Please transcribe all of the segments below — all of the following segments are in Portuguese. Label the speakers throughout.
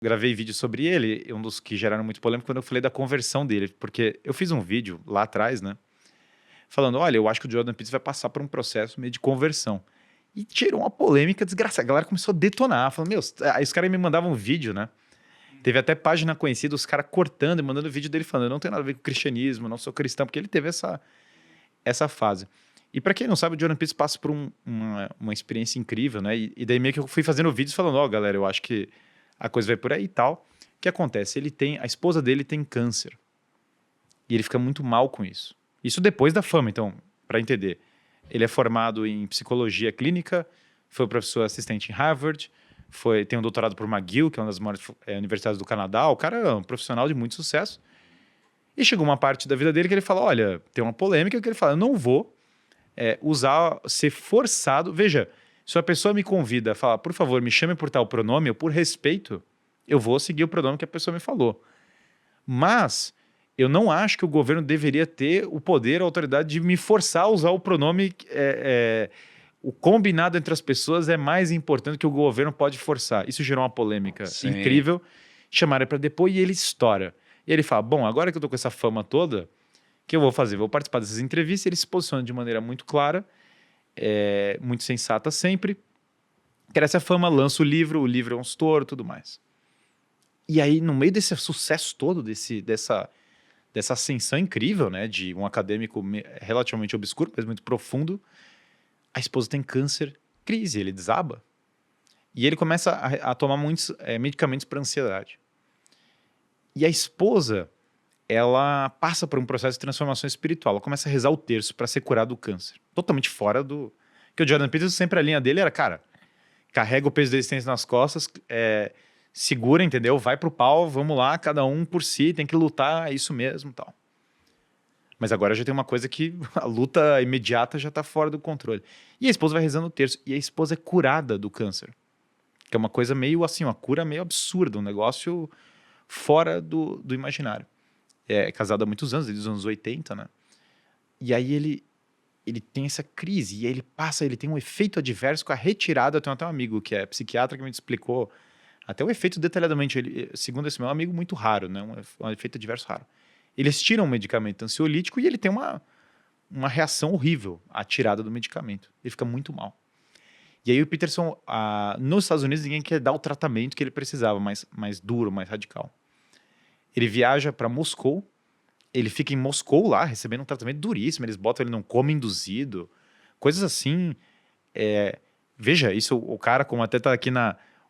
Speaker 1: Gravei vídeo sobre ele, um dos que geraram muito polêmica quando eu falei da conversão dele, porque eu fiz um vídeo lá atrás, né, falando, olha, eu acho que o Jordan Peterson vai passar por um processo meio de conversão. E gerou uma polêmica desgraçada. A galera começou a detonar, falando, meu, aí os caras me mandavam um vídeo, né? Teve até página conhecida, os caras cortando e mandando vídeo dele falando, eu não tenho nada a ver com o cristianismo, não sou cristão, porque ele teve essa fase. E pra quem não sabe, o Jordan Peterson passa por uma experiência incrível, né? E daí meio que eu fui fazendo vídeos falando, ó, galera, eu acho que a coisa vai por aí e tal. O que acontece? A esposa dele tem câncer. E ele fica muito mal com isso. Isso depois da fama, então, pra entender. Ele é formado em psicologia clínica, foi professor assistente em Harvard, tem um doutorado por McGill, que é uma das maiores universidades do Canadá. O cara é um profissional de muito sucesso. E chegou uma parte da vida dele que ele fala, olha, tem uma polêmica que ele fala, eu não vou ser forçado. Veja, se a pessoa me convida a falar, por favor, me chame por tal pronome, ou por respeito, eu vou seguir o pronome que a pessoa me falou. Mas eu não acho que o governo deveria ter o poder, a autoridade de me forçar a usar o pronome. O combinado entre as pessoas é mais importante que o governo pode forçar. Isso gerou uma polêmica incrível. Chamaram ele para depor e ele estoura. E ele fala, bom, agora que eu tô com essa fama toda, o que eu vou fazer? Vou participar dessas entrevistas. Ele se posiciona de maneira muito clara, muito sensata sempre. Cresce a fama, lança o livro é um estouro, tudo mais. E aí, no meio desse sucesso todo, dessa ascensão incrível, né, de um acadêmico relativamente obscuro, mas muito profundo, a esposa tem câncer, crise, ele desaba. E ele começa a tomar muitos medicamentos para ansiedade. E a esposa, ela passa por um processo de transformação espiritual. Ela começa a rezar o terço para ser curada do câncer. Totalmente fora do... Porque o Jordan Peterson, sempre a linha dele era, cara, carrega o peso da existência nas costas, segura, entendeu? Vai pro pau, vamos lá, cada um por si, tem que lutar, é isso mesmo, tal. Mas agora já tem uma coisa que a luta imediata já tá fora do controle. E a esposa vai rezando o terço, e a esposa é curada do câncer. Que é uma coisa meio assim, uma cura meio absurda, um negócio fora do imaginário. É casado há muitos anos, desde os anos 80, né? E aí ele tem essa crise, e aí ele tem um efeito adverso com a retirada. Eu tenho até um amigo que é psiquiatra que me explicou até o efeito detalhadamente. Segundo esse meu amigo, muito raro, né? Um efeito adverso raro. Eles tiram um medicamento ansiolítico e ele tem uma reação horrível à tirada do medicamento. Ele fica muito mal. E aí o Peterson, nos Estados Unidos, ninguém quer dar o tratamento que ele precisava, mais duro, mais radical. Ele viaja para Moscou, ele fica em Moscou lá, recebendo um tratamento duríssimo, eles botam ele num coma induzido, coisas assim. Veja, isso o cara, como até tá aqui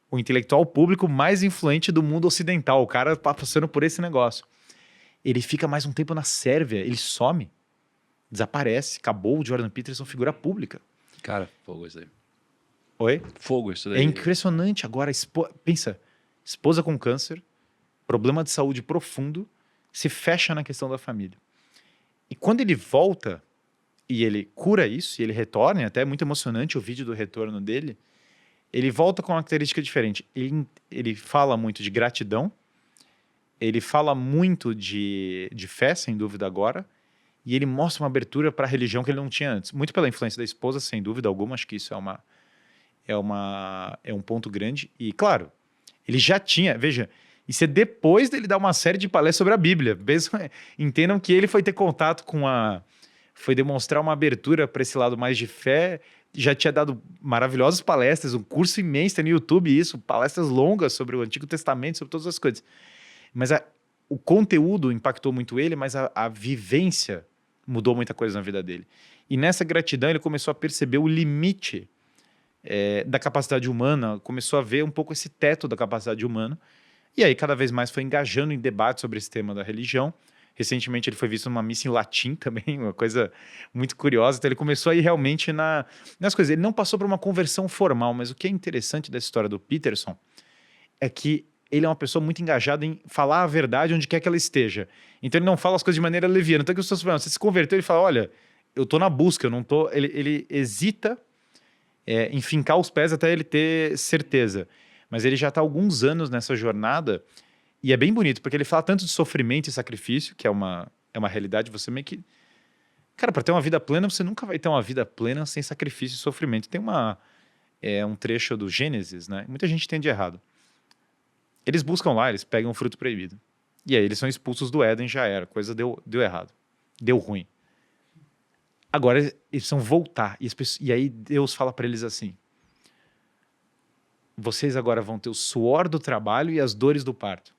Speaker 1: o intelectual público mais influente do mundo ocidental, o cara tá passando por esse negócio. Ele fica mais um tempo na Sérvia, ele some, desaparece, acabou o Jordan Peterson, figura pública.
Speaker 2: Cara, fogo isso daí.
Speaker 1: Oi?
Speaker 2: Fogo isso daí.
Speaker 1: É impressionante. Agora, pensa, esposa com câncer, problema de saúde profundo, se fecha na questão da família. E quando ele volta e ele cura isso, e ele retorna, até é muito emocionante o vídeo do retorno dele, ele volta com uma característica diferente. Ele fala muito de gratidão, ele fala muito de fé, sem dúvida agora, e ele mostra uma abertura para a religião que ele não tinha antes. Muito pela influência da esposa, sem dúvida alguma, acho que isso é um ponto grande. E, claro, ele já tinha... Veja, isso é depois dele dar uma série de palestras sobre a Bíblia. Entendam que ele foi ter contato foi demonstrar uma abertura para esse lado mais de fé. Já tinha dado maravilhosas palestras, um curso imenso, tem no YouTube isso, palestras longas sobre o Antigo Testamento, sobre todas as coisas. Mas o conteúdo impactou muito ele, mas a vivência mudou muita coisa na vida dele. E nessa gratidão ele começou a perceber o limite da capacidade humana, começou a ver um pouco esse teto da capacidade humana, e aí cada vez mais foi engajando em debate sobre esse tema da religião. Recentemente ele foi visto numa missa em latim também, uma coisa muito curiosa. Então ele começou a ir realmente nas coisas. Ele não passou por uma conversão formal, mas o que é interessante dessa história do Peterson é que ele é uma pessoa muito engajada em falar a verdade onde quer que ela esteja. Então ele não fala as coisas de maneira leviana. Então que as pessoas falam, você se converteu, ele fala, olha, eu tô na busca, eu não tô... Ele hesita em fincar os pés até ele ter certeza. Mas ele já está há alguns anos nessa jornada, e é bem bonito, porque ele fala tanto de sofrimento e sacrifício, que é uma realidade, você meio que... Cara, para ter uma vida plena, você nunca vai ter uma vida plena sem sacrifício e sofrimento. Tem um trecho do Gênesis, né? Muita gente entende errado. Eles buscam lá, eles pegam o fruto proibido. E aí eles são expulsos do Éden, já era. A coisa deu errado. Deu ruim. Agora eles precisam voltar. E aí Deus fala para eles assim: vocês agora vão ter o suor do trabalho e as dores do parto.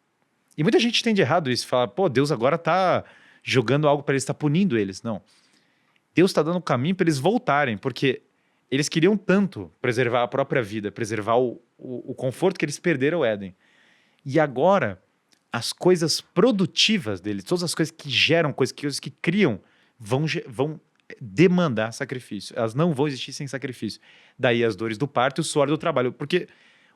Speaker 1: E muita gente entende errado isso. Fala, pô, Deus agora tá jogando algo para eles, tá punindo eles. Não. Deus está dando o caminho para eles voltarem, porque eles queriam tanto preservar a própria vida, preservar o conforto que eles perderam o Éden. E agora, as coisas produtivas deles, todas as coisas que geram coisas que criam, vão demandar sacrifício. Elas não vão existir sem sacrifício. Daí as dores do parto e o suor do trabalho. Porque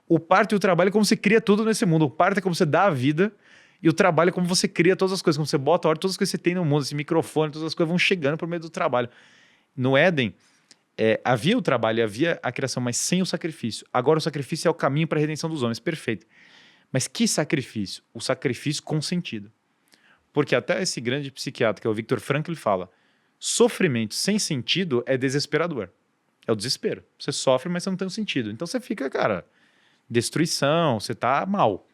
Speaker 1: o parto e o trabalho é como você cria tudo nesse mundo. O parto é como você dá a vida e o trabalho é como você cria todas as coisas. Como você bota a hora, todas as coisas que você tem no mundo, esse microfone, todas as coisas vão chegando por meio do trabalho. No Éden, havia o trabalho, havia a criação, mas sem o sacrifício. Agora o sacrifício é o caminho para a redenção dos homens. Perfeito. Mas que sacrifício? O sacrifício consentido. Porque até esse grande psiquiatra, que é o Viktor Frankl, ele fala: sofrimento sem sentido é desesperador. É o desespero. Você sofre, mas você não tem um sentido. Então você fica, cara, destruição, você tá mal.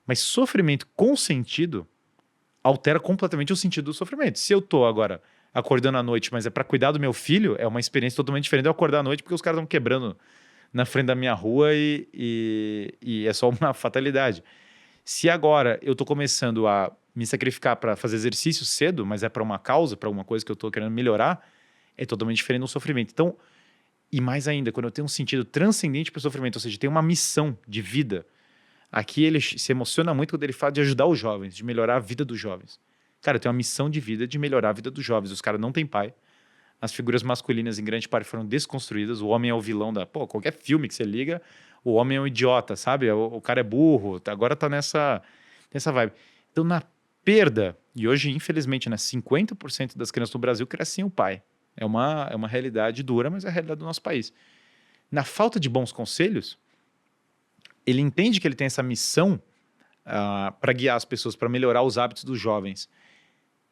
Speaker 1: Mas sofrimento com sentido altera completamente o sentido do sofrimento. Se eu tô agora acordando à noite, mas é para cuidar do meu filho, é uma experiência totalmente diferente de eu acordar à noite porque os caras estão quebrando na frente da minha rua e é só uma fatalidade. Se agora eu tô começando a me sacrificar para fazer exercício cedo, mas é para uma causa, para alguma coisa que eu tô querendo melhorar, é totalmente diferente do sofrimento. Então, e mais ainda, quando eu tenho um sentido transcendente para o sofrimento, ou seja, tem uma missão de vida. Aqui ele se emociona muito quando ele fala de ajudar os jovens, de melhorar a vida dos jovens. Cara, eu tenho uma missão de vida de melhorar a vida dos jovens. Os caras não têm pai. As figuras masculinas, em grande parte, foram desconstruídas. O homem é o vilão da... Pô, qualquer filme que você liga, o homem é um idiota, sabe? O cara é burro. Agora tá nessa vibe. Então, na perda, e hoje, infelizmente, né, 50% das crianças do Brasil crescem sem o pai. É uma realidade dura, mas é a realidade do nosso país. Na falta de bons conselhos, ele entende que ele tem essa missão para guiar as pessoas, para melhorar os hábitos dos jovens.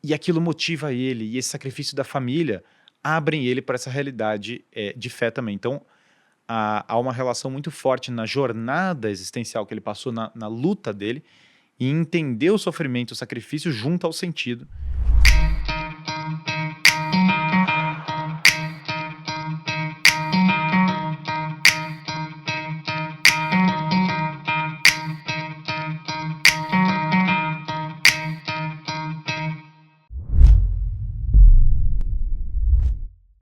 Speaker 1: E aquilo motiva ele, e esse sacrifício da família abrem ele para essa realidade de fé também. Então, há uma relação muito forte na jornada existencial que ele passou, na luta dele, e entender o sofrimento, o sacrifício junto ao sentido.